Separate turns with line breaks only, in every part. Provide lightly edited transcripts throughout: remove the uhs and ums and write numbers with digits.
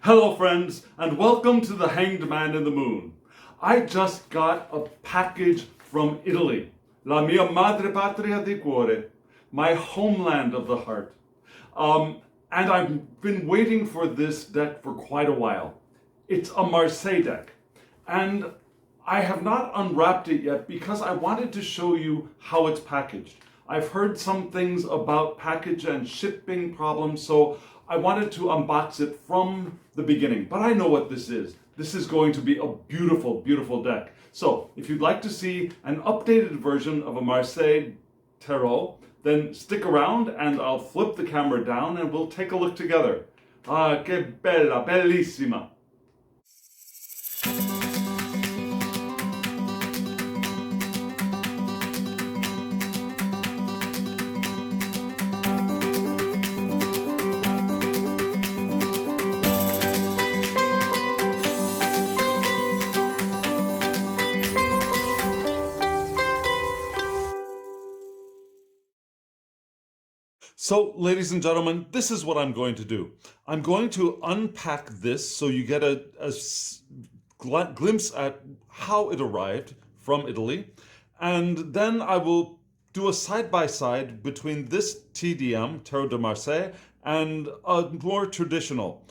Hello friends, and welcome to the Hanged Man in the Moon. I just got a package from Italy, la mia madre patria di cuore, my homeland of the heart. And I've been waiting for this deck for quite a while. It's a Marseille deck, and I have not unwrapped it yet because I wanted to show you how it's packaged. I've heard some things about package and shipping problems, so I wanted to unbox it from the beginning, but I know what this is. This is going to be a beautiful, beautiful deck. So if you'd like to see an updated version of a Marseille tarot, then stick around and I'll flip the camera down and we'll take a look together. Ah, che bella, bellissima. So, ladies and gentlemen, this is what I'm going to do. I'm going to unpack this so you get a glimpse at how it arrived from Italy, and then I will do a side-by-side between this TDM, Tarot de Marseille, and a more traditional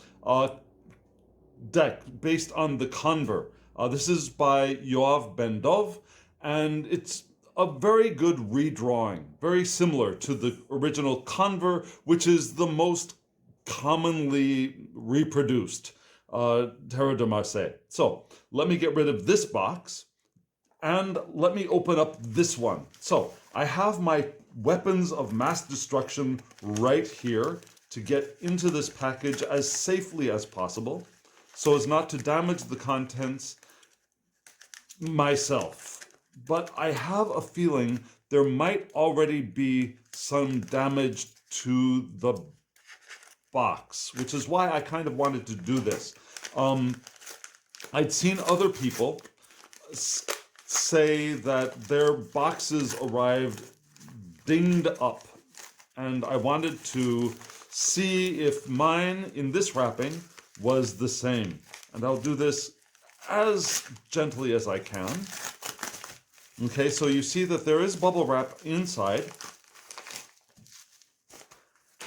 deck based on the Conver. This is by Yoav Ben-Dov, and it's a very good redrawing, very similar to the original Conver, which is the most commonly reproduced Tarot de Marseille. So let me get rid of this box and let me open up this one. So I have my weapons of mass destruction right here to get into this package as safely as possible so as not to damage the contents myself. But I have a feeling there might already be some damage to the box, which is why I kind of wanted to do this. I'd seen other people say that their boxes arrived dinged up, and I wanted to see if mine in this wrapping was the same. And I'll do this as gently as I can. Okay, so you see that there is bubble wrap inside.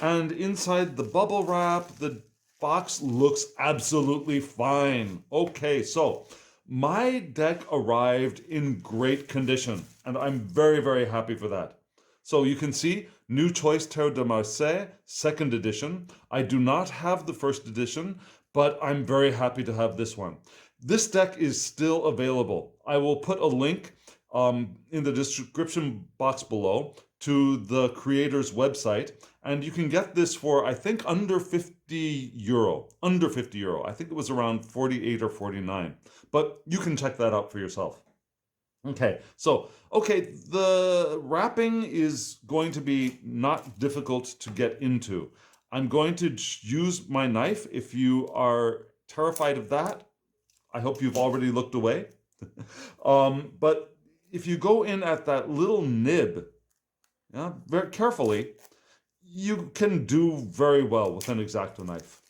And inside the bubble wrap, the box looks absolutely fine. Okay, so my deck arrived in great condition, and I'm very, very happy for that. So you can see, new Choice Tarot de Marseille, 2nd edition. I do not have the 1st edition, but I'm very happy to have this one. This deck is still available. I will put a link in the description box below to the creator's website, and you can get this for, I think, under 50 euro. Under 50 euro. I think it was around 48 or 49, but you can check that out for yourself. Okay, so, the wrapping is going to be not difficult to get into. I'm going to use my knife. If you are terrified of that, I hope you've already looked away. But if you go in at that little nib, very carefully, you can do very well with an X-Acto knife.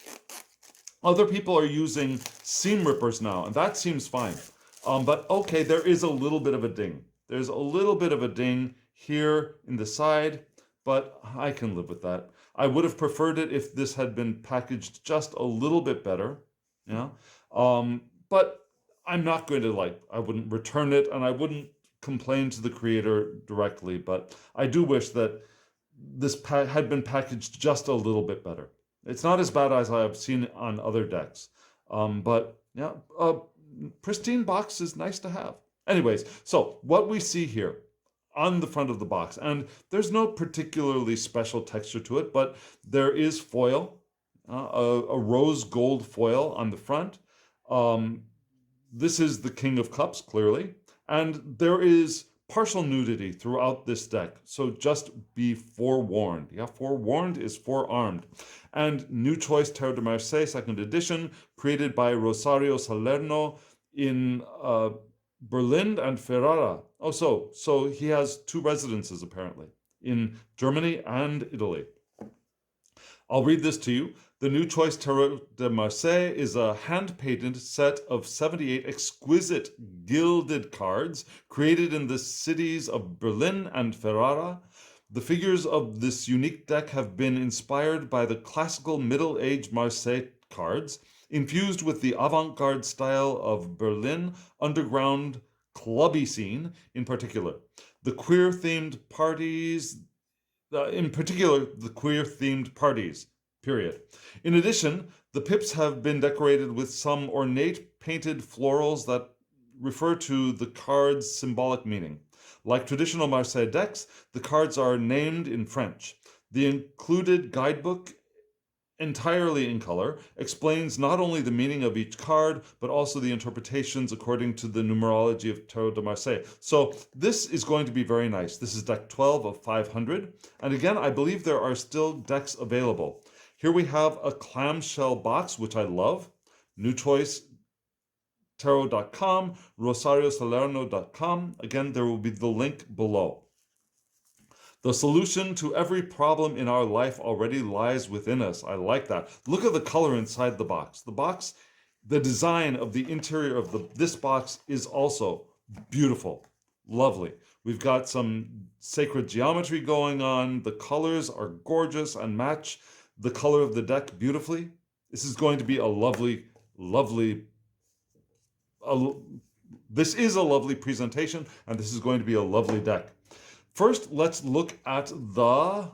Other people are using seam rippers now, and that seems fine. But okay, there is a little bit of a ding. There's a little bit of a ding here in the side, but I can live with that. I would have preferred it if this had been packaged just a little bit better. But I'm not going to, I wouldn't return it, and I wouldn't complain to the creator directly, but I do wish that this had been packaged just a little bit better. It's not as bad as I have seen on other decks, but yeah, a pristine box is nice to have. Anyways, so what we see here on the front of the box, and there's no particularly special texture to it, but there is foil, a rose gold foil on the front. This is the King of Cups, clearly. And there is partial nudity throughout this deck, so just be forewarned. Yeah, forewarned is forearmed. And new Choice Tarot de Marseille, 2nd edition, created by Rosario Salerno in Berlin and Ferrara. Oh, so he has 2 residences, apparently, in Germany and Italy. I'll read this to you. The new Choice Tarot de Marseille is a hand-painted set of 78 exquisite gilded cards created in the cities of Berlin and Ferrara. The figures of this unique deck have been inspired by the classical middle-aged Marseille cards, infused with the avant-garde style of Berlin underground clubby scene in particular. The queer-themed parties, period. In addition, the pips have been decorated with some ornate painted florals that refer to the card's symbolic meaning. Like traditional Marseille decks, the cards are named in French. The included guidebook, entirely in color, explains not only the meaning of each card, but also the interpretations according to the numerology of Tarot de Marseille. So this is going to be very nice. This is deck 12 of 500. And again, I believe there are still decks available. Here we have a clamshell box, which I love. NewChoiceTarot.com, RosarioSalerno.com. Again, there will be the link below. The solution to every problem in our life already lies within us. I like that. Look at the color inside the box. The design of the interior of this box is also beautiful, lovely. We've got some sacred geometry going on. The colors are gorgeous and match the color of the deck beautifully. This is going to be a lovely this is a lovely presentation, and this is going to be a lovely deck. First, let's look at the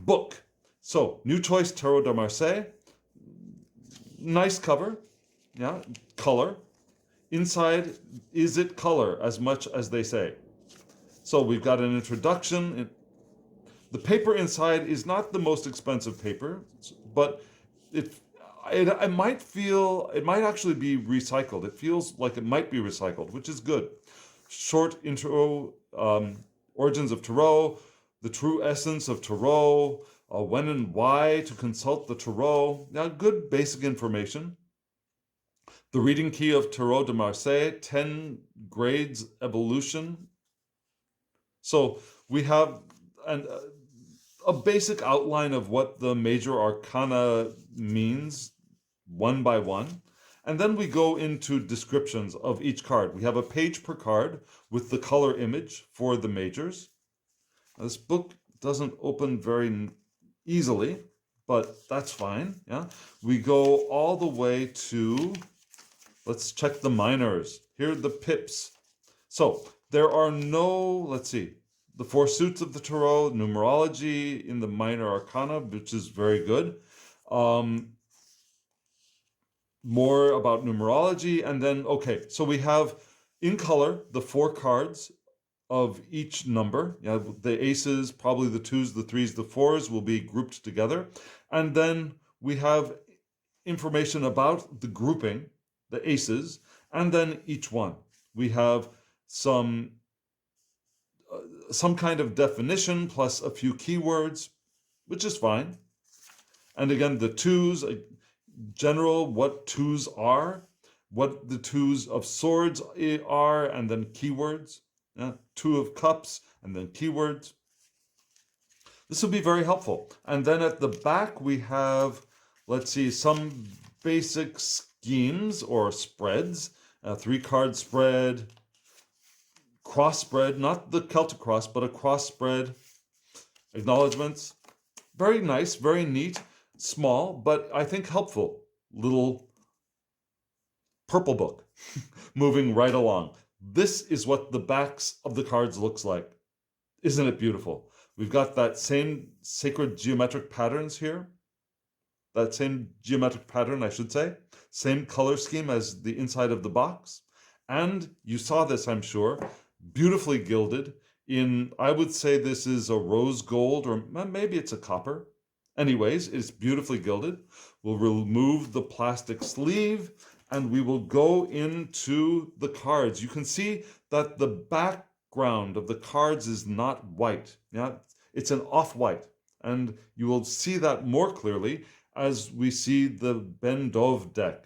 book. So, New Choice Tarot de Marseille. Nice cover. Yeah, color. Inside, is it color, as much as they say? So, we've got an introduction. The paper inside is not the most expensive paper, but it might actually be recycled. It feels like it might be recycled, which is good. Short intro, origins of Tarot, the true essence of Tarot, when and why to consult the Tarot. Now, good basic information. The reading key of Tarot de Marseille, 10 grades evolution. So we have a basic outline of what the major arcana means, one by one. And then we go into descriptions of each card. We have a page per card with the color image for the majors. Now, this book doesn't open very easily, but that's fine. Yeah, we go all the way to, let's check the minors. Here are the pips. So there are no, let's see, the four suits of the Tarot, numerology in the minor arcana, which is very good. More about numerology, and then, okay, so we have in color the 4 cards of each number. Yeah, the aces, probably the 2s, the 3s, the 4s will be grouped together. And then we have information about the grouping, the aces, and then each one. We have some kind of definition plus a few keywords, which is fine. And again, the 2s, general, what 2s are, what the 2s of swords are, and then keywords. 2 of cups, and then keywords. This will be very helpful. And then at the back, we have, let's see, some basic schemes or spreads. 3-card spread, cross spread, not the Celtic cross, but a cross spread. Acknowledgements. Very nice, very neat. Small, but I think helpful little purple book. Moving right along. This is what the backs of the cards looks like. Isn't it beautiful? We've got that same sacred geometric patterns here. That same geometric pattern, I should say. Same color scheme as the inside of the box. And you saw this, I'm sure, beautifully gilded in, I would say this is a rose gold, or maybe it's a copper. Anyways, it's beautifully gilded. We'll remove the plastic sleeve and we will go into the cards. You can see that the background of the cards is not white. Yeah, it's an off-white. And you will see that more clearly as we see the Bendov deck.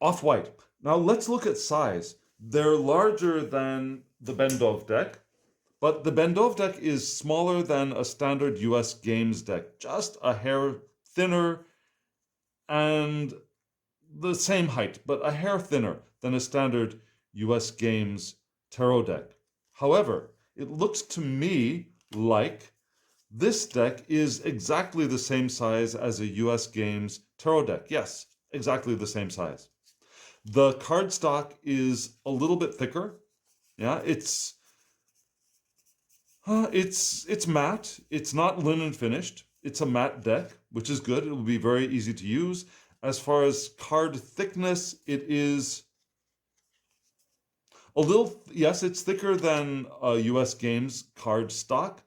Off-white. Now let's look at size. They're larger than the Bendov deck, But the Bendov deck is smaller than a standard US Games deck, just a hair thinner and the same height, but a hair thinner than a standard US Games tarot deck. However, it looks to me like this deck is exactly the same size as a US Games tarot deck. Yes, exactly the same size. The cardstock is a little bit thicker. Yeah, it's matte. It's not linen finished. It's a matte deck, which is good. It will be very easy to use. As far as card thickness, it is a little, yes, it's thicker than US Games card stock.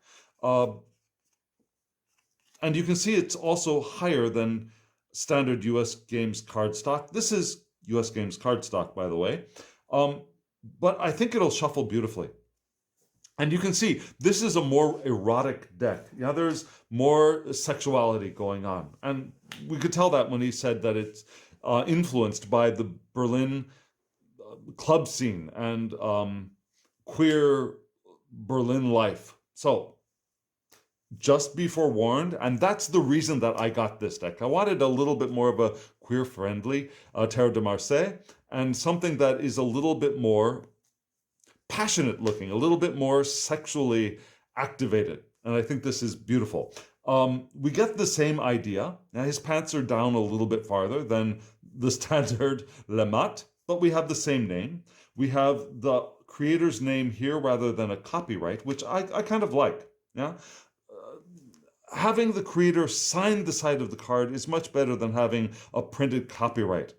And you can see it's also higher than standard US Games cardstock. This is US Games cardstock, by the way. But I think it'll shuffle beautifully. And you can see this is a more erotic deck. Yeah, there's more sexuality going on. And we could tell that when he said that it's influenced by the Berlin club scene and queer Berlin life. So just be forewarned, and that's the reason that I got this deck. I wanted a little bit more of a queer-friendly Tarot de Marseille, and something that is a little bit more passionate looking, a little bit more sexually activated. And I think this is beautiful. We get the same idea. Now his pants are down a little bit farther than the standard Le Mat, but we have the same name. We have the creator's name here rather than a copyright, which I kind of like. Yeah. Having the creator sign the side of the card is much better than having a printed copyright.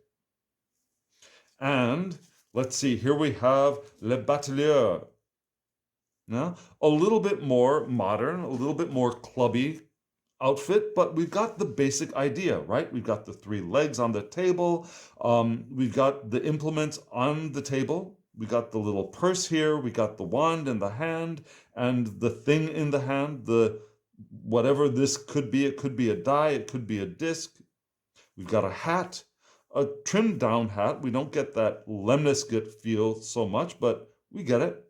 And let's see, here we have Le Batelier. Now, a little bit more modern, a little bit more clubby outfit, but we've got the basic idea, right? We've got the 3 legs on the table. We've got the implements on the table. We got the little purse here. We got the wand in the hand and the thing in the hand, whatever this could be. It could be a die, it could be a disc. We've got a hat, a trimmed down hat. We don't get that lemniscate feel so much, but we get it.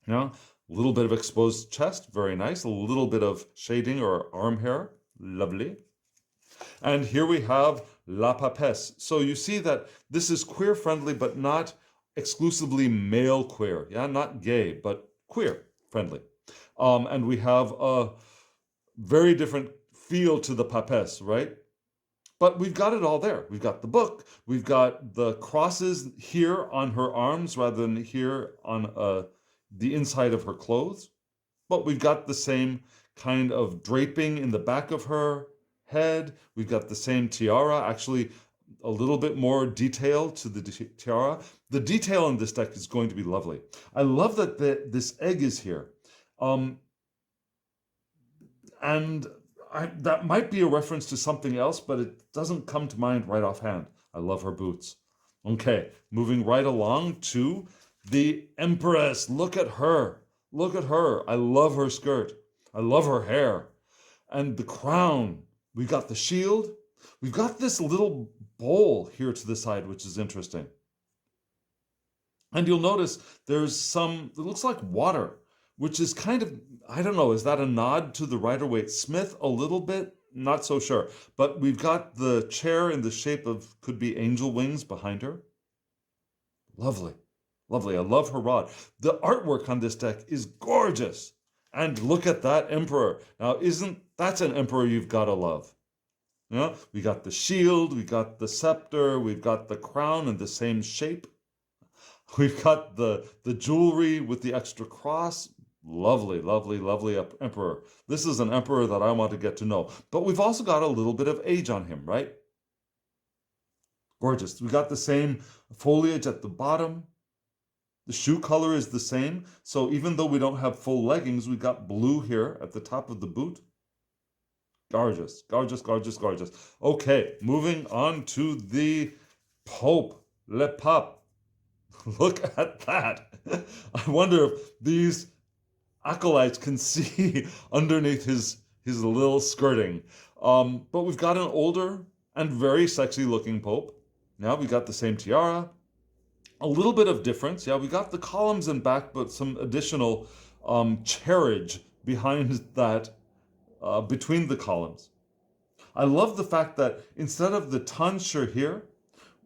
You know, a little bit of exposed chest, very nice. A little bit of shading or arm hair, lovely. And here we have La Papesse. So you see that this is queer friendly, but not exclusively male queer. Yeah, not gay, but queer friendly. And we have a very different feel to the Papesse, right? But we've got it all there. We've got the book. We've got the crosses here on her arms rather than here on the inside of her clothes. But we've got the same kind of draping in the back of her head. We've got the same tiara, actually a little bit more detail to the tiara. The detail in this deck is going to be lovely. I love that this egg is here. That might be a reference to something else, but it doesn't come to mind right offhand. I love her boots. Okay, moving right along to the Empress. Look at her. Look at her. I love her skirt. I love her hair. And the crown. We've got the shield. We've got this little bowl here to the side, which is interesting. And you'll notice there's it looks like water, which is kind of, I don't know, is that a nod to the Rider-Waite Smith a little bit? Not so sure. But we've got the chair in the shape of, could be angel wings behind her. Lovely. Lovely. I love her rod. The artwork on this deck is gorgeous. And look at that emperor. Now, that's an emperor you've got to love. Yeah, we got the shield, we got the scepter, we've got the crown in the same shape. We've got the jewelry with the extra cross. Lovely, lovely, lovely emperor. This is an emperor that I want to get to know. But we've also got a little bit of age on him, right? Gorgeous. We got the same foliage at the bottom. The shoe color is the same. So even though we don't have full leggings, we got blue here at the top of the boot. Gorgeous, gorgeous, gorgeous, gorgeous. Okay, moving on to the Pope, Le Pape. Look at that. I wonder if these acolytes can see underneath his little skirting. But we've got an older and very sexy looking Pope. Now we got the same tiara. A little bit of difference. Yeah, we got the columns in back, but some additional cherage behind that, between the columns. I love the fact that instead of the tonsure here,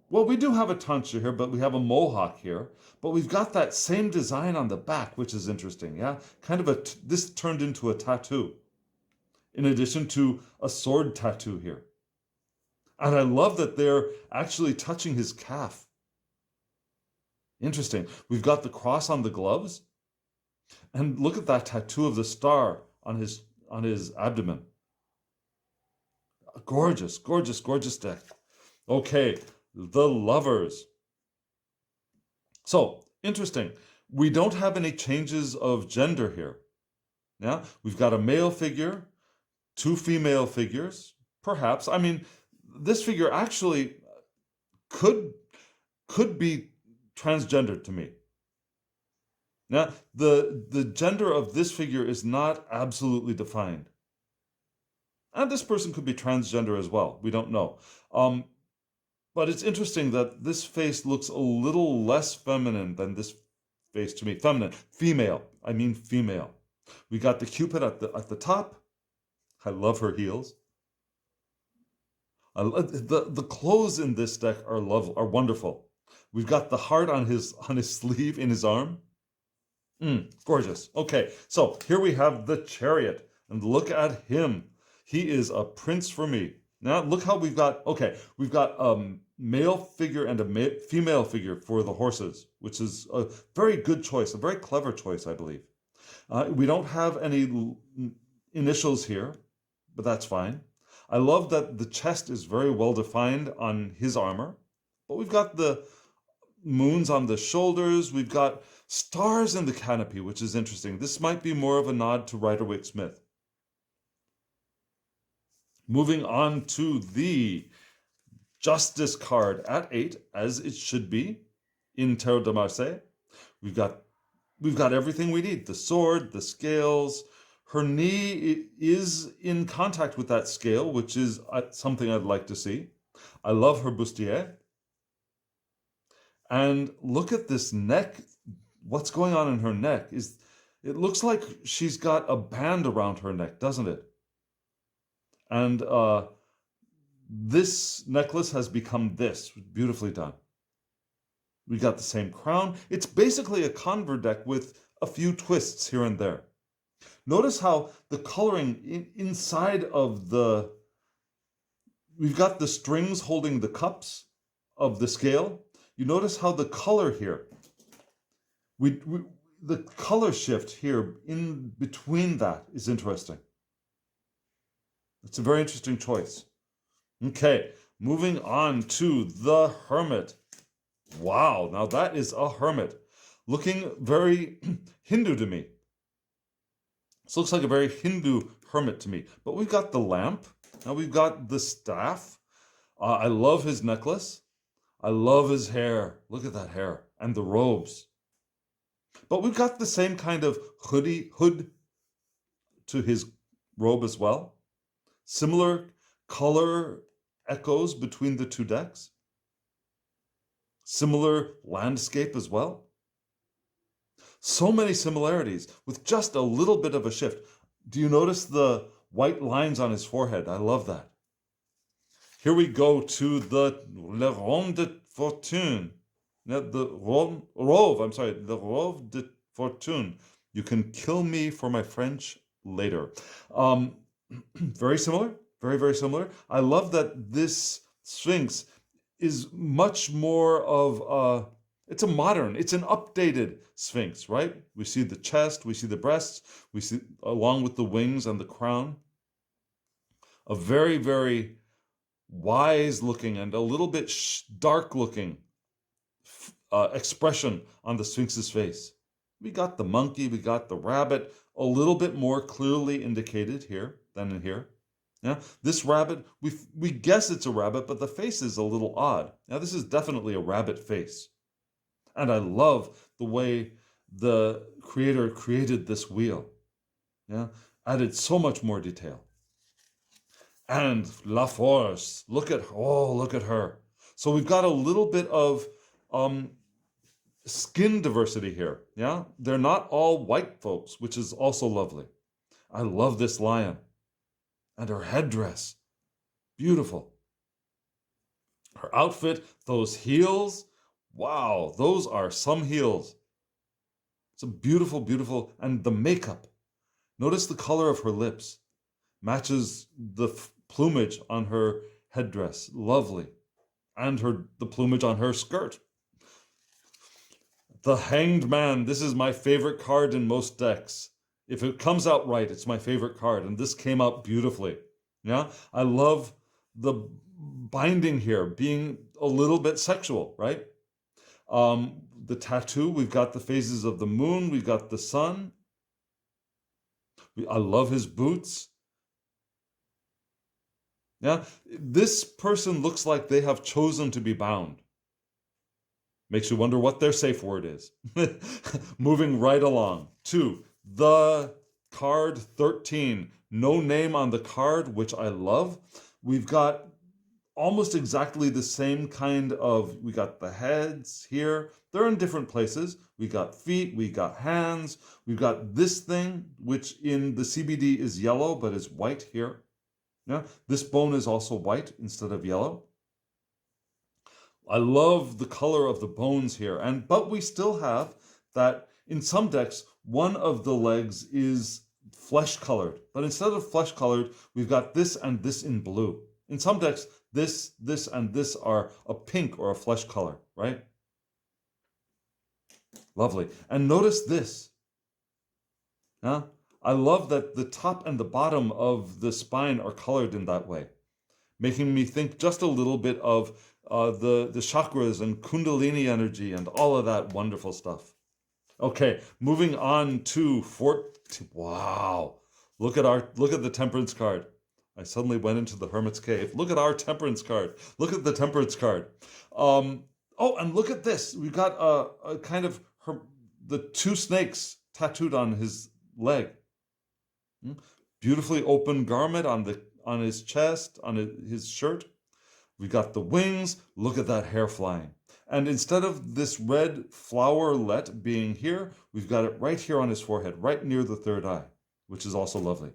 well, we do have a tonsure here, but we have a mohawk here. But we've got that same design on the back, which is interesting. Yeah, kind of this turned into a tattoo, in addition to a sword tattoo here. And I love that they're actually touching his calf. Interesting. We've got the cross on the gloves, and look at that tattoo of the star on his abdomen. Gorgeous, gorgeous, gorgeous deck. Okay, the lovers. So, interesting. We don't have any changes of gender here. Yeah, we've got a male figure, two female figures, perhaps. I mean, this figure actually could be transgendered to me. Now, the gender of this figure is not absolutely defined. And this person could be transgender as well. We don't know. But it's interesting that this face looks a little less feminine than this face to me. Feminine, female. I mean female. We got the Cupid at the top. I love her heels. The clothes in this deck are wonderful. We've got the heart on his sleeve in his arm. Gorgeous. Okay, so here we have the Chariot, and look at him. He is a prince for me. Now look how we've got a male figure and a female figure for the horses, which is a very good choice, a very clever choice, I believe. We don't have any initials here, but that's fine. I love that the chest is very well defined on his armor, but we've got the moons on the shoulders. We've got stars in the canopy, which is interesting. This might be more of a nod to Rider-Waite-Smith. Moving on to the Justice card at 8, as it should be in Tarot de Marseille. We've got everything we need. The sword, the scales. Her knee is in contact with that scale, which is something I'd like to see. I love her bustier. And look at this neck. What's going on in her neck? It looks like she's got a band around her neck, doesn't it? And this necklace has become this. Beautifully done. We got the same crown. It's basically a Conver deck with a few twists here and there. Notice how the coloring inside of we've got the strings holding the cups of the scale. You notice how the color here, the color shift here in between that is interesting. It's a very interesting choice. Okay, moving on to the Hermit. Wow, now that is a hermit. Looking very Hindu to me. This looks like a very Hindu hermit to me. But we've got the lamp. Now we've got the staff. I love his necklace. I love his hair. Look at that hair. And the robes. But we've got the same kind of hood to his robe as well. Similar color echoes between the two decks. Similar landscape as well. So many similarities with just a little bit of a shift. Do you notice the white lines on his forehead? I love that. Here we go to the Le Rond de Fortune. The Rove de Fortune. You can kill me for my French later. Very similar, very, very similar. I love that this Sphinx is much more of it's an updated Sphinx, right? We see the chest, we see the breasts, we see along with the wings and the crown. A very, very wise looking and a little bit dark looking expression on the Sphinx's face. We got the monkey, we got the rabbit, a little bit more clearly indicated here than in here. Yeah, this rabbit, we guess it's a rabbit, but the face is a little odd. Now this is definitely a rabbit face. And I love the way the creator created this wheel. Yeah, added so much more detail. And La Force, look at her. So we've got a little bit of skin diversity here. Yeah, they're not all white folks, which is also lovely. I love this lion and her headdress. Beautiful. Her outfit, those heels. Wow, those are some heels. It's a beautiful, beautiful, and the makeup. Notice the color of her lips. Matches the plumage on her headdress. Lovely. And the plumage on her skirt. The Hanged Man. This is my favorite card in most decks. If it comes out right, it's my favorite card. And this came out beautifully. Yeah, I love the binding here being a little bit sexual, right? The tattoo, we've got the phases of the moon, we've got the sun. I love his boots. Yeah, this person looks like they have chosen to be bound. Makes you wonder what their safe word is. Moving right along to the card 13. No name on the card, which I love. We've got almost exactly the same kind of, we got the heads here. They're in different places. We got feet, we got hands. We've got this thing, which in the CBD is yellow, but is white here. Yeah, this bone is also white instead of yellow. I love the color of the bones here, but we still have that in some decks, one of the legs is flesh colored, but instead of flesh colored, we've got this and this in blue. In some decks, this, and this are a pink or a flesh color, right? Lovely. And notice this. Huh? I love that the top and the bottom of the spine are colored in that way, making me think just a little bit of the chakras and Kundalini energy and all of that wonderful stuff. Okay, moving on to wow. Look at the Temperance card. I suddenly went into the Hermit's cave. Look at our Temperance card. Look at the Temperance card. Oh, and look at this. We've got a kind of the two snakes tattooed on his leg. Beautifully open garment on his chest, on his shirt. We got the wings. Look at that hair flying. And instead of this red flowerlet being here, we've got it right here on his forehead, right near the third eye, which is also lovely.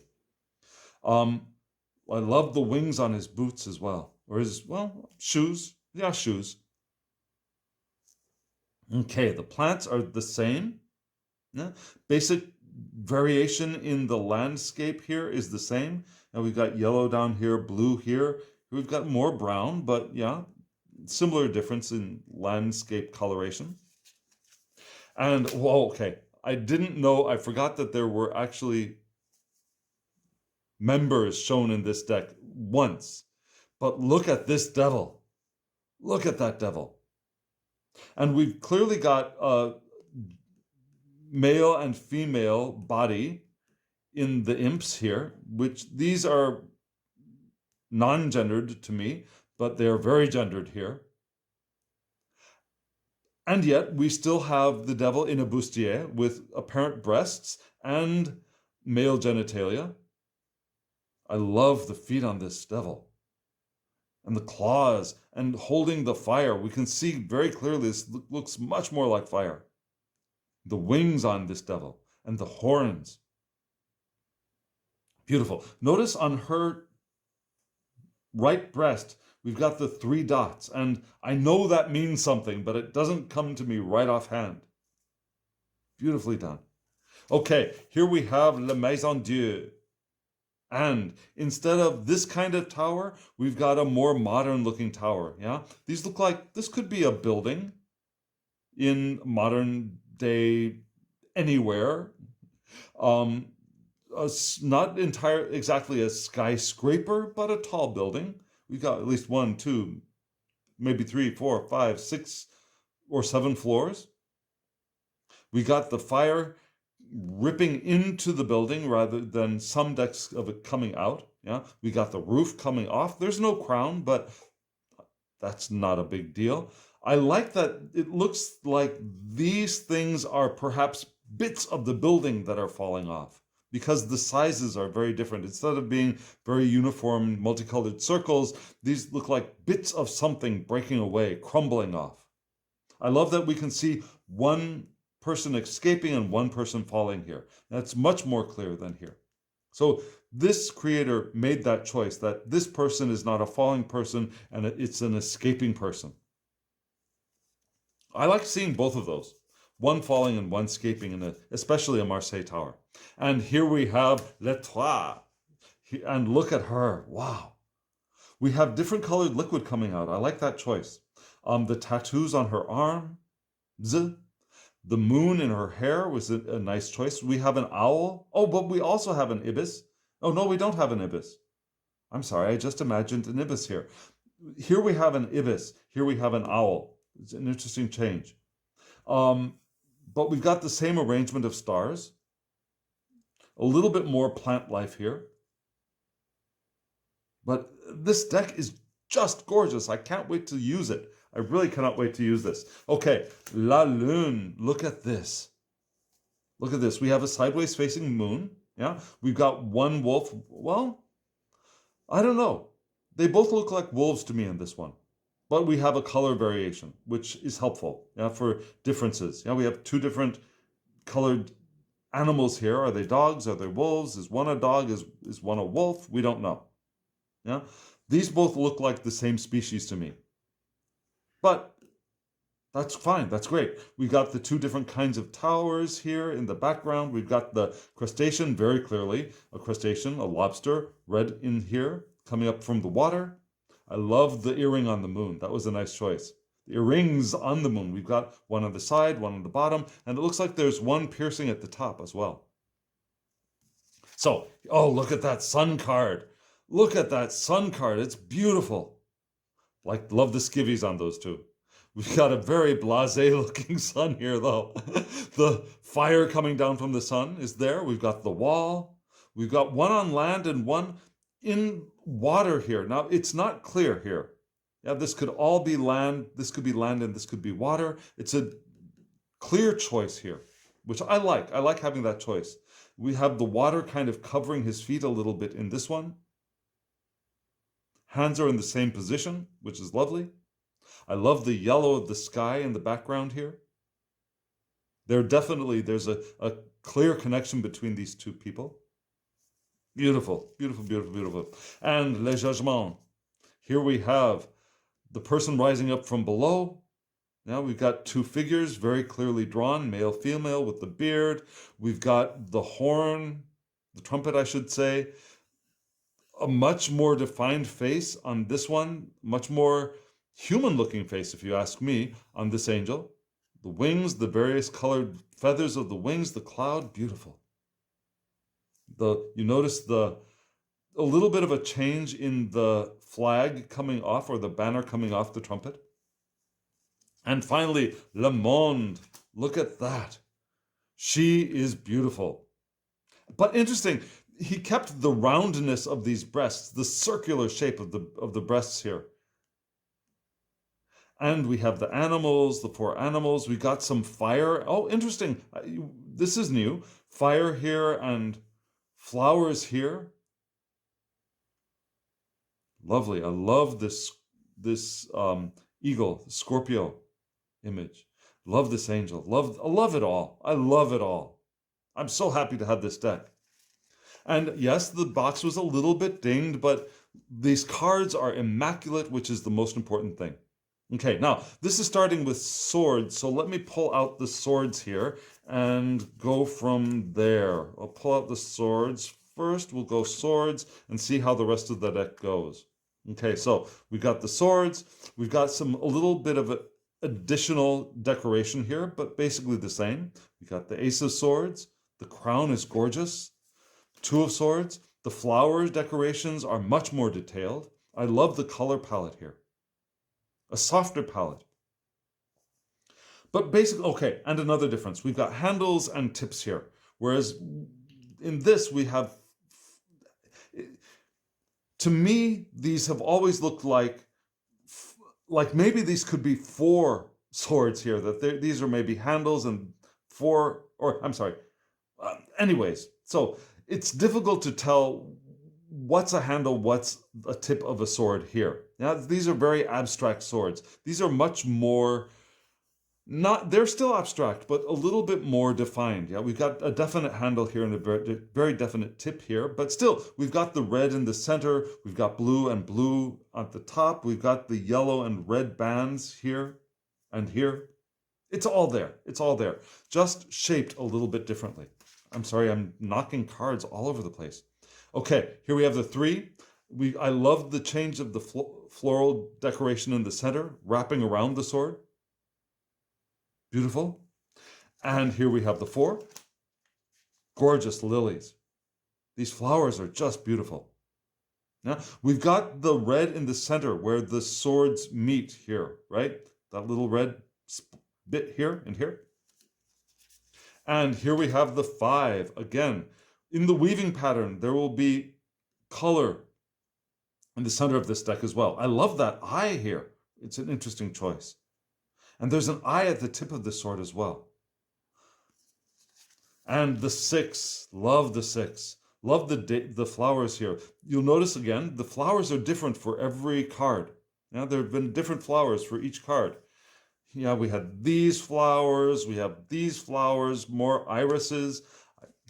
I love the wings on his boots as well. Or his, shoes. Yeah, shoes. Okay, the plants are the same. Yeah. Basic variation in the landscape here is the same. And we've got yellow down here, blue here. We've got more brown, but yeah, similar difference in landscape coloration. And, okay, I didn't know, I forgot that there were actually members shown in this deck once. But look at this devil. Look at that devil. And we've clearly got a male and female body in the imps here, which these are non-gendered to me, but they are very gendered here. And yet we still have the devil in a bustier with apparent breasts and male genitalia. I love the feet on this devil. And the claws and holding the fire. We can see very clearly this looks much more like fire. The wings on this devil and the horns. Beautiful. Notice on her right breast, we've got the 3 dots. And I know that means something, but it doesn't come to me right offhand. Beautifully done. Okay, here we have Le Maison Dieu. And instead of this kind of tower, we've got a more modern looking tower. Yeah, these look like this could be a building in modern day anywhere. Not exactly a skyscraper, but a tall building. We've got at least 1, 2, maybe 3, 4, 5, 6, or 7 floors. We got the fire ripping into the building rather than some decks of it coming out. Yeah, we got the roof coming off. There's no crown, but that's not a big deal. I like that it looks like these things are perhaps bits of the building that are falling off because the sizes are very different. Instead of being very uniform, multicolored circles, these look like bits of something breaking away, crumbling off. I love that we can see one person escaping and one person falling here. That's much more clear than here. So this creator made that choice, that this person is not a falling person and it's an escaping person. I like seeing both of those, one falling and one escaping, especially a Marseille tower. And here we have Les Trois. And look at her. Wow. We have different colored liquid coming out. I like that choice. The tattoos on her arm. The moon in her hair was a nice choice. We have an owl. Oh, but we also have an ibis. Oh, no, we don't have an ibis. I'm sorry, I just imagined an ibis here. Here we have an ibis. Here we have an owl. It's an interesting change. But we've got the same arrangement of stars. A little bit more plant life here. But this deck is just gorgeous. I can't wait to use it. I really cannot wait to use this. Okay, La Lune. Look at this. Look at this. We have a sideways facing moon. Yeah, we've got one wolf. Well, I don't know. They both look like wolves to me in this one. But we have a color variation, which is helpful, yeah, for differences. Yeah, we have two different colored animals here. Are they dogs? Are they wolves? Is one a dog? Is one a wolf? We don't know. Yeah, these both look like the same species to me. But that's fine. That's great. We got the two different kinds of towers here in the background. We've got the crustacean very clearly, a crustacean, a lobster, red in here, coming up from the water. I love the earring on the moon. That was a nice choice. The earrings on the moon. We've got one on the side, one on the bottom, and it looks like there's one piercing at the top as well. So, oh, look at that sun card. Look at that sun card. It's beautiful. Love the skivvies on those two. We've got a very blasé looking sun here though. The fire coming down from the sun is there. We've got the wall. We've got one on land and one in water here. Now it's not clear here. Yeah, this could all be land. This could be land and this could be water. It's a clear choice here, which I like. I like having that choice. We have the water kind of covering his feet a little bit in this one. Hands are in the same position, which is lovely. I love the yellow of the sky in the background here. There's a clear connection between these two people. Beautiful, beautiful, beautiful, beautiful. And Le Jugement. Here we have the person rising up from below. Now we've got two figures very clearly drawn, male, female with the beard. We've got the horn, the trumpet, I should say. A much more defined face on this one, much more human-looking face, if you ask me, on this angel. The wings, the various colored feathers of the wings, the cloud, beautiful. You notice a little bit of a change in the flag coming off, or the banner coming off the trumpet. And finally, Le Monde. Look at that. She is beautiful. But interesting, he kept the roundness of these breasts, the circular shape of the breasts here. And we have the animals, the four animals. We got some fire. Oh, interesting. This is new. Fire here and flowers here. Lovely. I love this eagle, Scorpio image. Love this angel. I love it all. I love it all. I'm so happy to have this deck. And yes, the box was a little bit dinged, but these cards are immaculate, which is the most important thing. Okay, now this is starting with swords, so let me pull out the swords here and go from there. I'll pull out the swords first. We'll go swords and see how the rest of the deck goes. Okay, so we've got the swords. We've got a little bit of additional decoration here, but basically the same. We got the Ace of Swords. The crown is gorgeous. Two of Swords. The flower decorations are much more detailed. I love the color palette here. A softer palette. But basically, okay, and another difference. We've got handles and tips here. Whereas in this we have, to me, these have always looked like maybe these could be 4 swords here. That these are maybe handles and 4, or I'm sorry. Anyways, so it's difficult to tell what's a handle, what's a tip of a sword here. Now, these are very abstract swords. These are much more They're still abstract, but a little bit more defined. Yeah, we've got a definite handle here and a very, very definite tip here, but still, we've got the red in the center, we've got blue and blue at the top, we've got the yellow and red bands here and here. It's all there. It's all there, just shaped a little bit differently. I'm sorry, I'm knocking cards all over the place. Okay, here we have the 3. I love the change of the floral decoration in the center, wrapping around the sword. Beautiful. And here we have the 4. Gorgeous lilies. These flowers are just beautiful. Now, we've got the red in the center where the swords meet here, right? That little red bit here and here. And here we have the 5. Again, in the weaving pattern, there will be color in the center of this deck as well. I love that eye here. It's an interesting choice. And there's an eye at the tip of the sword as well. And the 6, love the 6. Love the flowers here. You'll notice again, the flowers are different for every card. Now, there have been different flowers for each card. Yeah, we had these flowers, we have these flowers, more irises.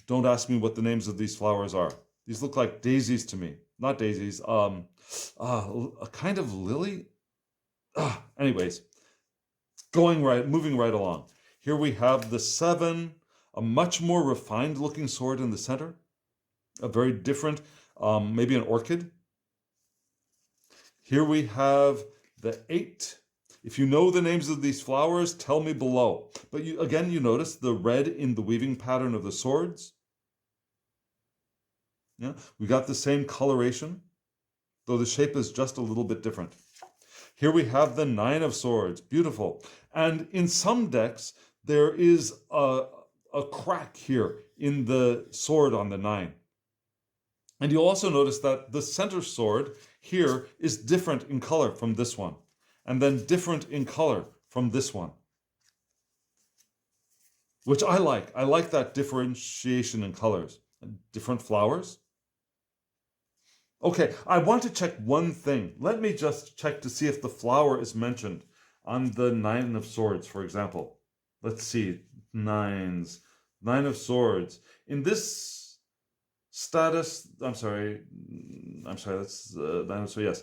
Don't ask me what the names of these flowers are. These look like daisies to me. Not daisies, a kind of lily. Anyways, moving right along. Here we have the 7, a much more refined looking sword in the center. A very different, maybe an orchid. Here we have the 8. If you know the names of these flowers, tell me below. But you notice the red in the weaving pattern of the swords. Yeah, we got the same coloration, though the shape is just a little bit different. Here we have the 9 of swords, beautiful. And in some decks, there is a crack here in the sword on the 9. And you'll also notice that the center sword here is different in color from this one, and then different in color from this one, which I like. I like that differentiation in colors. Different flowers. Okay, I want to check one thing. Let me just check to see if the flower is mentioned on the 9 of swords, for example. Let's see, 9s. 9 of swords. In this status, that's 9 of swords, yes.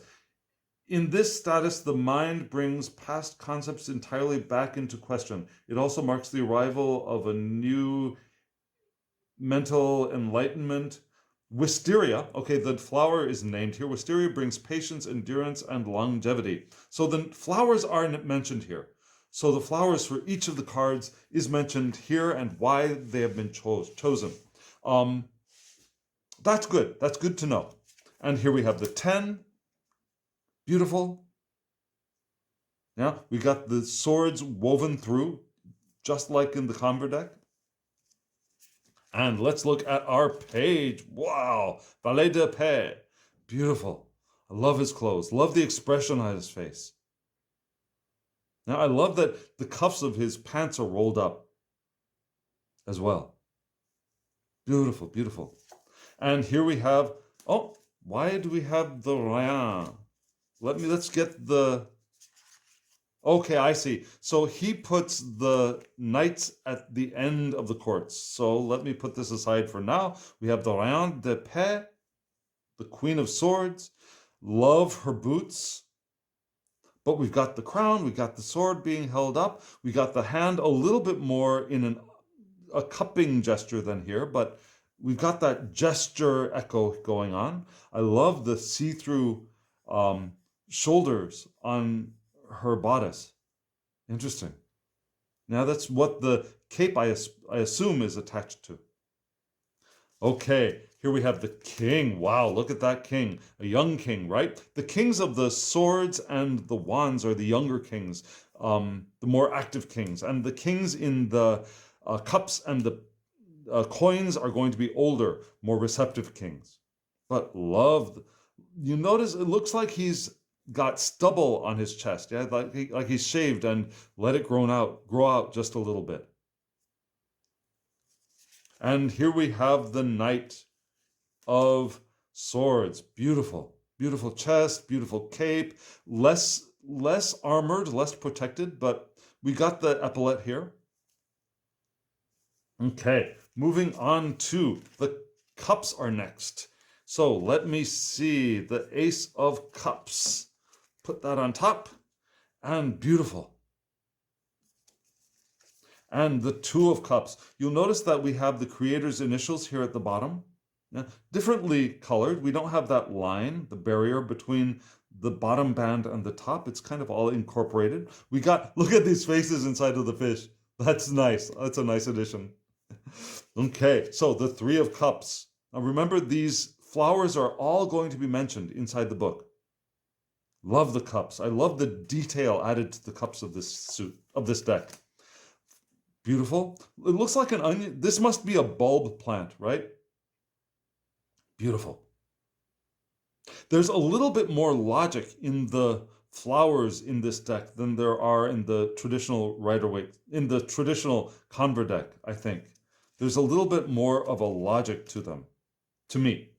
In this status, the mind brings past concepts entirely back into question. It also marks the arrival of a new mental enlightenment. Wisteria, okay, the flower is named here. Wisteria brings patience, endurance, and longevity. So the flowers are mentioned here. So the flowers for each of the cards is mentioned here and why they have been chosen. That's good. That's good to know. And here we have the 10. Beautiful. Yeah, we got the swords woven through, just like in the Conver deck. And let's look at our page. Wow, Valet de Paix. Beautiful. I love his clothes. Love the expression on his face. Now, I love that the cuffs of his pants are rolled up as well. Beautiful, beautiful. And here we have, why do we have the Rien? Let's get the, okay, I see. So he puts the knights at the end of the courts. So let me put this aside for now. We have the Reine de Paix, the Queen of Swords. Love her boots. But we've got the crown, we've got the sword being held up, we got the hand a little bit more in a cupping gesture than here, but we've got that gesture echo going on. I love the see-through shoulders on her bodice. Interesting. Now that's what the cape I assume is attached to. Okay, here we have the king. Wow, look at that king. A young king, right? The kings of the swords and the wands are the younger kings, the more active kings. And the kings in the cups and the coins are going to be older, more receptive kings. But you notice it looks like he's got stubble on his chest, yeah, like he's shaved and let it grow out just a little bit. And here we have the Knight of Swords. Beautiful, beautiful chest, beautiful cape, less armored, less protected, but We got the epaulette here. Okay, moving on to the cups are next. So let me see the Ace of Cups. Put that on top, and beautiful. And the Two of Cups. You'll notice that we have the creator's initials here at the bottom. Yeah, differently colored. We don't have that line, the barrier between the bottom band and the top. It's kind of all incorporated. We got, look at these faces inside of the fish. That's nice. That's a nice addition. Okay, so the Three of Cups. Now remember, these flowers are all going to be mentioned inside the book. Love the cups. I love the detail added to the cups of this deck. Beautiful. It looks like an onion. This must be a bulb plant, right? Beautiful. There's a little bit more logic in the flowers in this deck than there are in the traditional Rider-Waite, in the traditional Conver deck, I think. There's a little bit more of a logic to them, to me.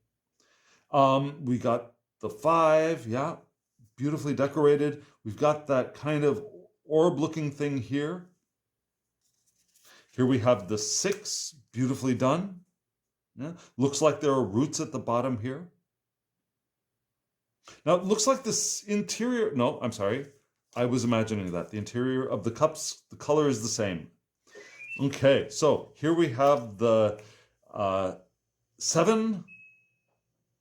We got the 5, yeah, beautifully decorated. We've got that kind of orb-looking thing here. Here we have the 6, beautifully done. Yeah. Looks like there are roots at the bottom here. Now, it looks like this interior, no, I'm sorry. I was imagining that. The interior of the cups, the color is the same. Okay, so here we have the 7,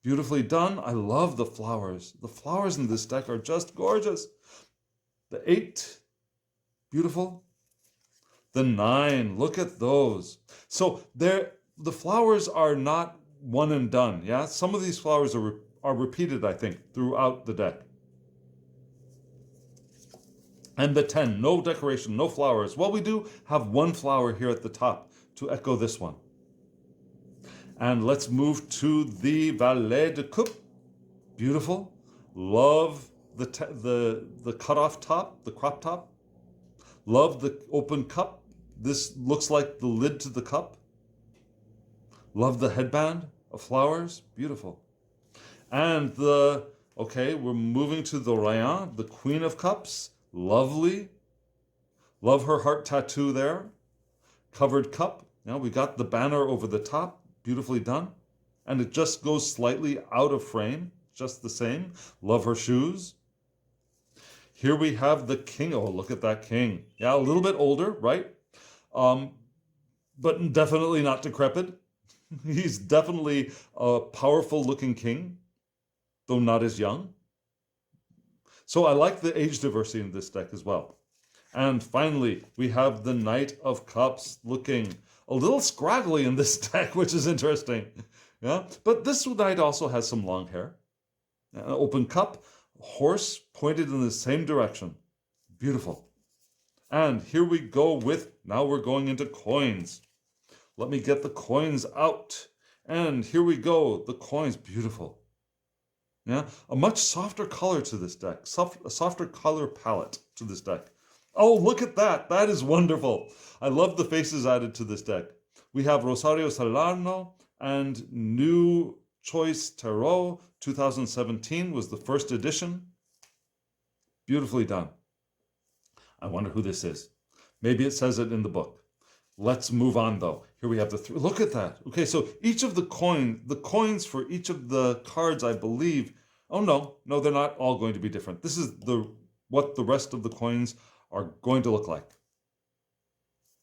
beautifully done. I love the flowers. The flowers in this deck are just gorgeous. The 8, beautiful. The 9, look at those. So the flowers are not one and done, yeah? Some of these flowers are repeated, I think, throughout the deck. And the 10, no decoration, no flowers. Well, we do have one flower here at the top to echo this one. And let's move to the Valet de Coupe. Beautiful. Love the cut-off top, the crop top. Love the open cup. This looks like the lid to the cup. Love the headband of flowers. Beautiful. And okay, we're moving to the Rayon, the Queen of Cups. Lovely. Love her heart tattoo there. Covered cup. Now we got the banner over the top. Beautifully done. And it just goes slightly out of frame. Just the same. Love her shoes. Here we have the king. Oh, look at that king. Yeah, a little bit older, right? But definitely not decrepit. He's definitely a powerful looking king, though not as young. So I like the age diversity in this deck as well. And finally, we have the Knight of Cups looking a little scraggly in this deck, which is interesting. Yeah, but this knight also has some long hair. An open cup, horse pointed in the same direction. Beautiful. And here we go with, now we're going into coins. Let me get the coins out. And here we go, the coins, beautiful. Yeah, a much softer color to this deck, a softer color palette to this deck. Oh, look at that. That is wonderful. I love the faces added to this deck. We have Rosario Salerno and new Choice Tarot 2017 was the first edition. Beautifully done. I wonder who this is. Maybe it says it in the book. Let's move on though. Here we have the 3. Look at that. Okay, so each of the coins for each of the cards, I believe. Oh no, they're not all going to be different. This is what the rest of the coins are going to look like.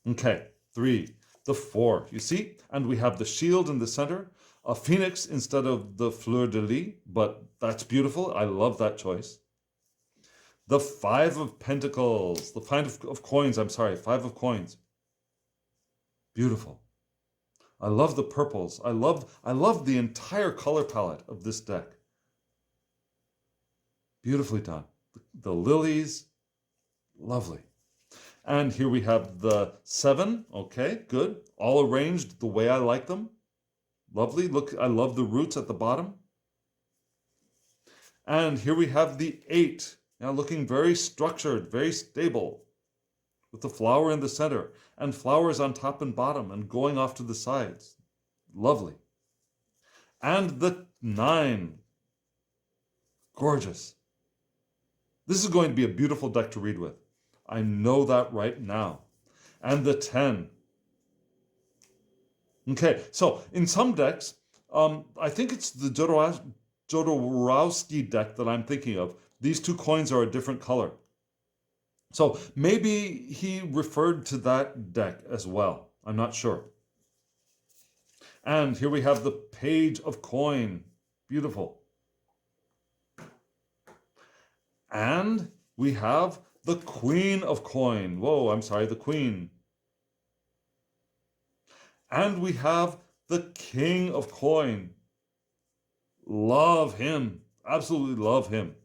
Okay, 3, the 4, you see? And we have the shield in the center, a phoenix instead of the fleur de lis, but that's beautiful. I love that choice. The 5 of pentacles, the 5 of coins, I'm sorry, 5 of coins. Beautiful. I love the purples. I love the entire color palette of this deck. Beautifully done. The lilies, lovely. And here we have the 7. Okay, good. All arranged the way I like them. Lovely. Look, I love the roots at the bottom. And here we have the 8. Now looking very structured, very stable, with the flower in the center and flowers on top and bottom and going off to the sides. Lovely. And the 9. Gorgeous. This is going to be a beautiful deck to read with. I know that right now. And the 10. Okay, so in some decks, I think it's the Jodorowsky deck that I'm thinking of. These two coins are a different color. So maybe he referred to that deck as well. I'm not sure. And here we have the Page of Coin. Beautiful. And we have the Queen of Coin. Whoa, I'm sorry, the Queen. And we have the King of Coin. Love him. Absolutely love him.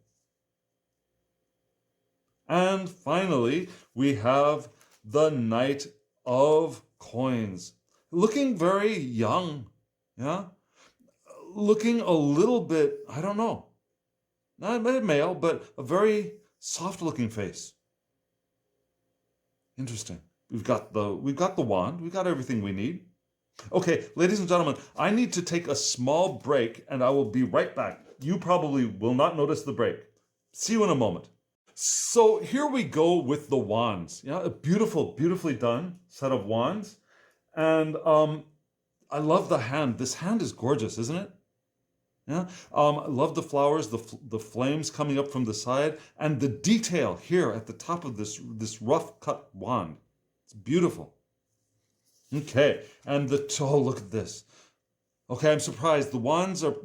And finally, we have the Knight of Coins. Looking very young. Yeah? Looking a little bit, I don't know. Not a male, but a very soft looking face. Interesting. We've got the wand. We've got everything we need. Okay, ladies and gentlemen, I need to take a small break and I will be right back. You probably will not notice the break. See you in a moment. So here we go with the wands. Yeah, a beautiful, beautifully done set of wands. And I love the hand. This hand is gorgeous, isn't it? Yeah. I love the flowers, the flames coming up from the side, and the detail here at the top of this rough cut wand. It's beautiful. Okay, and look at this. Okay, I'm surprised. The wands are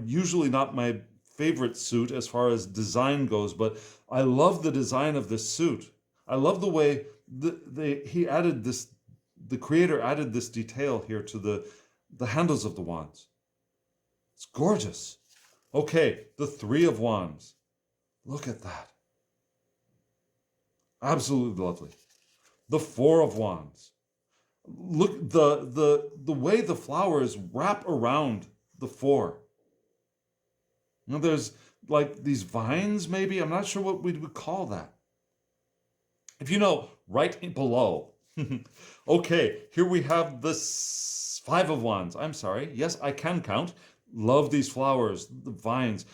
usually not my favorite suit as far as design goes, but I love the design of this suit. I love the way he added this. The creator added this detail here to the handles of the wands. It's gorgeous. Okay, the Three of Wands. Look at that. Absolutely lovely. The Four of Wands. Look, the way the flowers wrap around the four. You know, there's like these vines, maybe. I'm not sure what we would call that. If you know, right below. Okay, here we have the Five of Wands. I'm sorry. Yes, I can count. Love these flowers, the vines.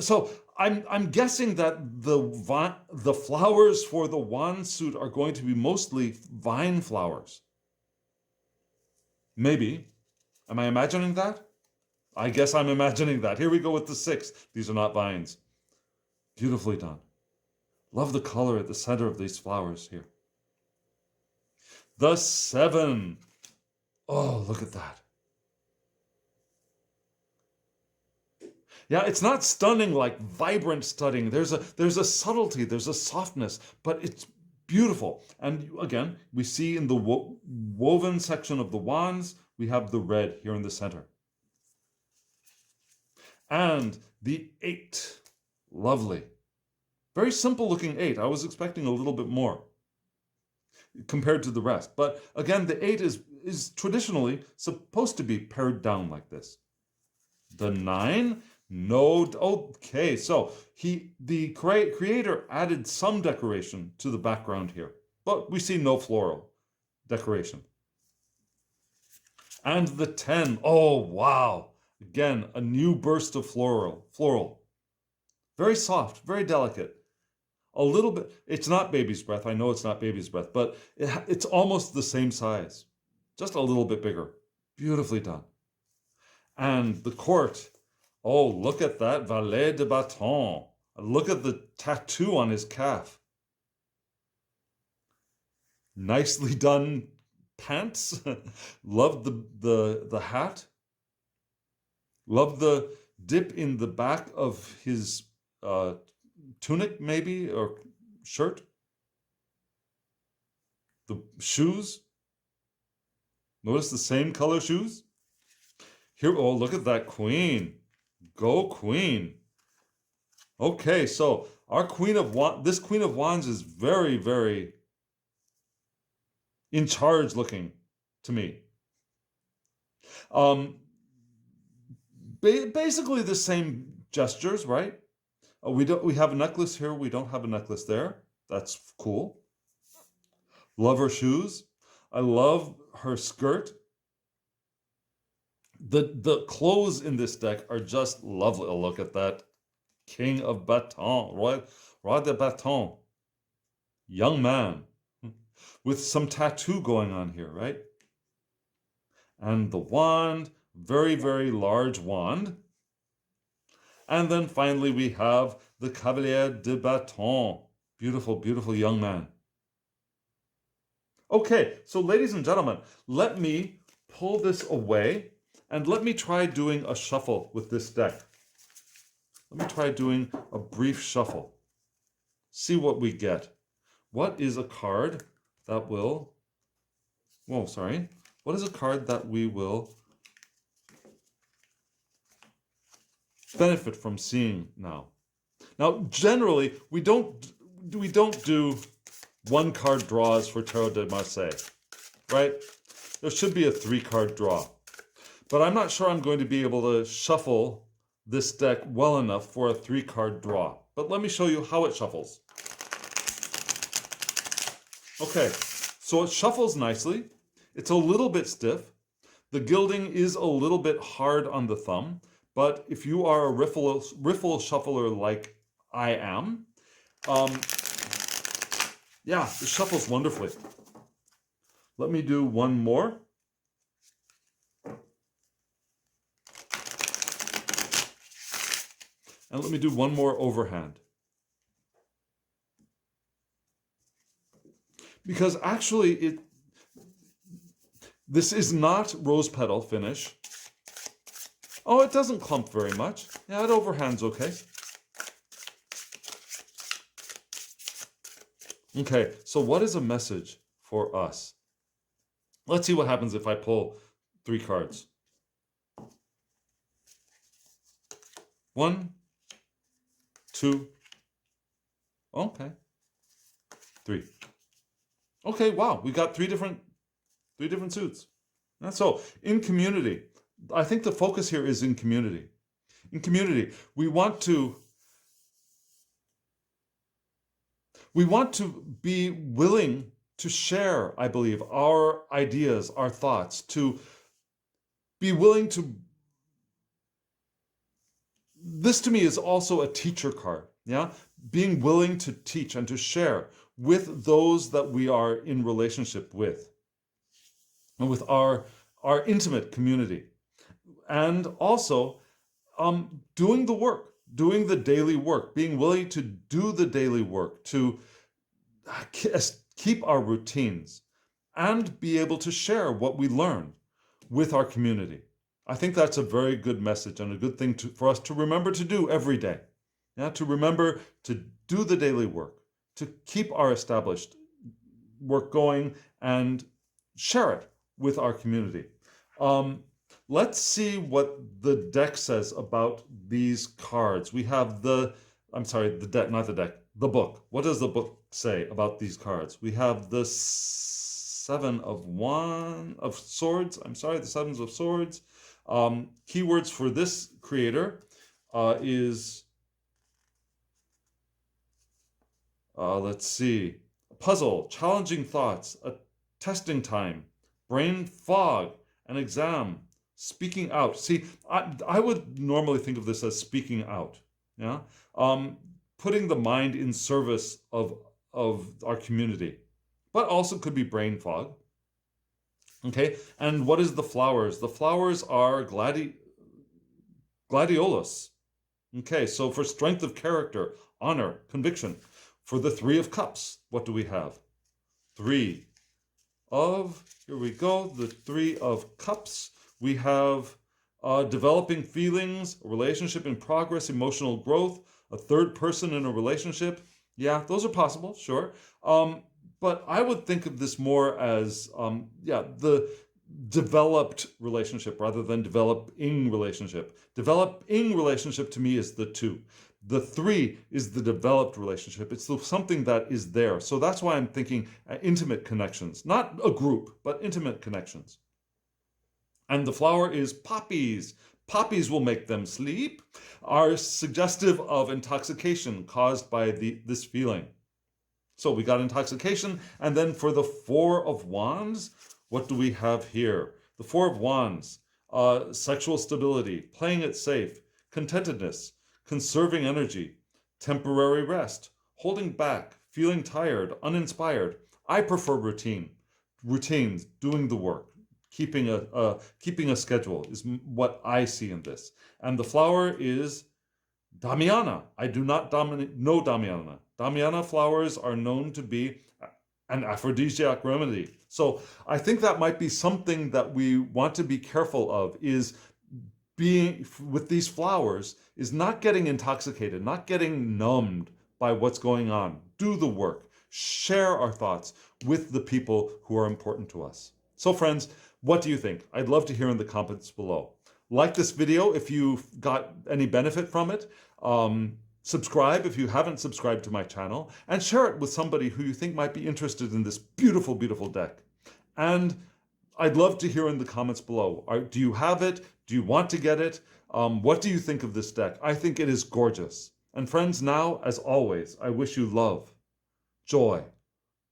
So I'm guessing that the flowers for the wand suit are going to be mostly vine flowers. Maybe. Am I imagining that? I guess I'm imagining that. Here we go with the 6. These are not vines. Beautifully done. Love the color at the center of these flowers here. The 7. Oh, look at that. Yeah, it's not stunning like vibrant stunning. There's a subtlety, there's a softness, but it's beautiful. And again, we see in the woven section of the wands, we have the red here in the center. And the 8. Lovely. Very simple looking 8. I was expecting a little bit more compared to the rest. But again, the 8 is traditionally supposed to be pared down like this. The 9. No, okay, so the creator added some decoration to the background here, but we see no floral decoration. And the 10, oh wow, again, a new burst of floral. Very soft, very delicate. A little bit, it's not baby's breath, I know it's not baby's breath, but it's almost the same size, just a little bit bigger. Beautifully done. And the court. Oh, look at that valet de bâton. Look at the tattoo on his calf. Nicely done pants. Love the hat. Love the dip in the back of his tunic, maybe, or shirt. The shoes. Notice the same color shoes. Here, oh, look at that queen. Go Queen. Okay, so our this Queen of Wands is very, very in charge looking to me. Basically the same gestures, right? We have a necklace here. We don't have a necklace there. That's cool. Love her shoes. I love her skirt. The clothes in this deck are just lovely. Oh, look at that. King of Bâton. Roi de Bâton. young man with some tattoo going on here, right? And the wand, very, very large wand. And then finally we have the Cavalier de Bâton. Beautiful, beautiful young man. Okay, so ladies and gentlemen, let me pull this away and let me try doing a shuffle with this deck. Let me try doing a brief shuffle. See what we get. What is a card that will... Whoa, sorry. What is a card that we will benefit from seeing now? Now, generally, we don't do one card draws for Tarot de Marseille, right? There should be a 3-card draw. But I'm not sure I'm going to be able to shuffle this deck well enough for a 3-card draw. But let me show you how it shuffles. Okay, so it shuffles nicely. It's a little bit stiff. The gilding is a little bit hard on the thumb, but if you are a riffle shuffler like I am, yeah, it shuffles wonderfully. Let me do one more. And let me do one more overhand. Because actually, this is not rose petal finish. Oh, it doesn't clump very much. Yeah, it overhands okay. Okay, so what is a message for us? Let's see what happens if I pull 3 cards. 1, 2, okay, 3. Okay, wow, we got three different suits. And so in community, I think the focus here is in community. In community, we want to be willing to share, I believe, our ideas, our thoughts, to be willing to... This to me is also a teacher card, yeah? Being willing to teach and to share with those that we are in relationship with, and with our intimate community. And also doing the work, doing the daily work, being willing to do the daily work, to keep our routines, and be able to share what we learn with our community. I think that's a very good message and a good thing for us to remember to do every day. Yeah, to remember to do the daily work, to keep our established work going and share it with our community. Let's see what the deck says about these cards. We have the book. What does the book say about these cards? We have the Seven of Swords. The Sevens of Swords. Keywords for this creator is... let's see. A puzzle, challenging thoughts, a testing time, brain fog, an exam, speaking out. See, I would normally think of this as speaking out. Yeah, putting the mind in service of our community, but also could be brain fog. Okay, and what is the flowers? The flowers are gladiolus. Okay, so for strength of character, honor, conviction. For the 3 of Cups, what do we have? 3 of, here we go, the 3 of Cups. We have developing feelings, a relationship in progress, emotional growth, a third person in a relationship. Yeah, those are possible, sure. But I would think of this more as, the developed relationship rather than developing relationship. Developing relationship to me is the 2. The 3 is the developed relationship. It's something that is there. So that's why I'm thinking intimate connections. Not a group, but intimate connections. And the flower is poppies. Poppies will make them sleep, are suggestive of intoxication caused by this feeling. So we got intoxication. And then for the 4 of Wands, what do we have here? The 4 of Wands, sexual stability, playing it safe, contentedness, conserving energy, temporary rest, holding back, feeling tired, uninspired. I prefer routines, doing the work, keeping a schedule is what I see in this. And the flower is Damiana. I do not know Damiana. Damiana flowers are known to be an aphrodisiac remedy. So I think that might be something that we want to be careful of, is being with these flowers, is not getting intoxicated, not getting numbed by what's going on. Do the work. Share our thoughts with the people who are important to us. So friends, what do you think? I'd love to hear in the comments below. Like this video if you've got any benefit from it. Subscribe if you haven't subscribed to my channel, and share it with somebody who you think might be interested in this beautiful, beautiful deck. And I'd love to hear in the comments below. Do you have it? Do you want to get it? What do you think of this deck? I think it is gorgeous. And friends, now, as always, I wish you love, joy,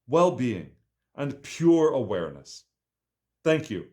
well-being, and pure awareness. Thank you.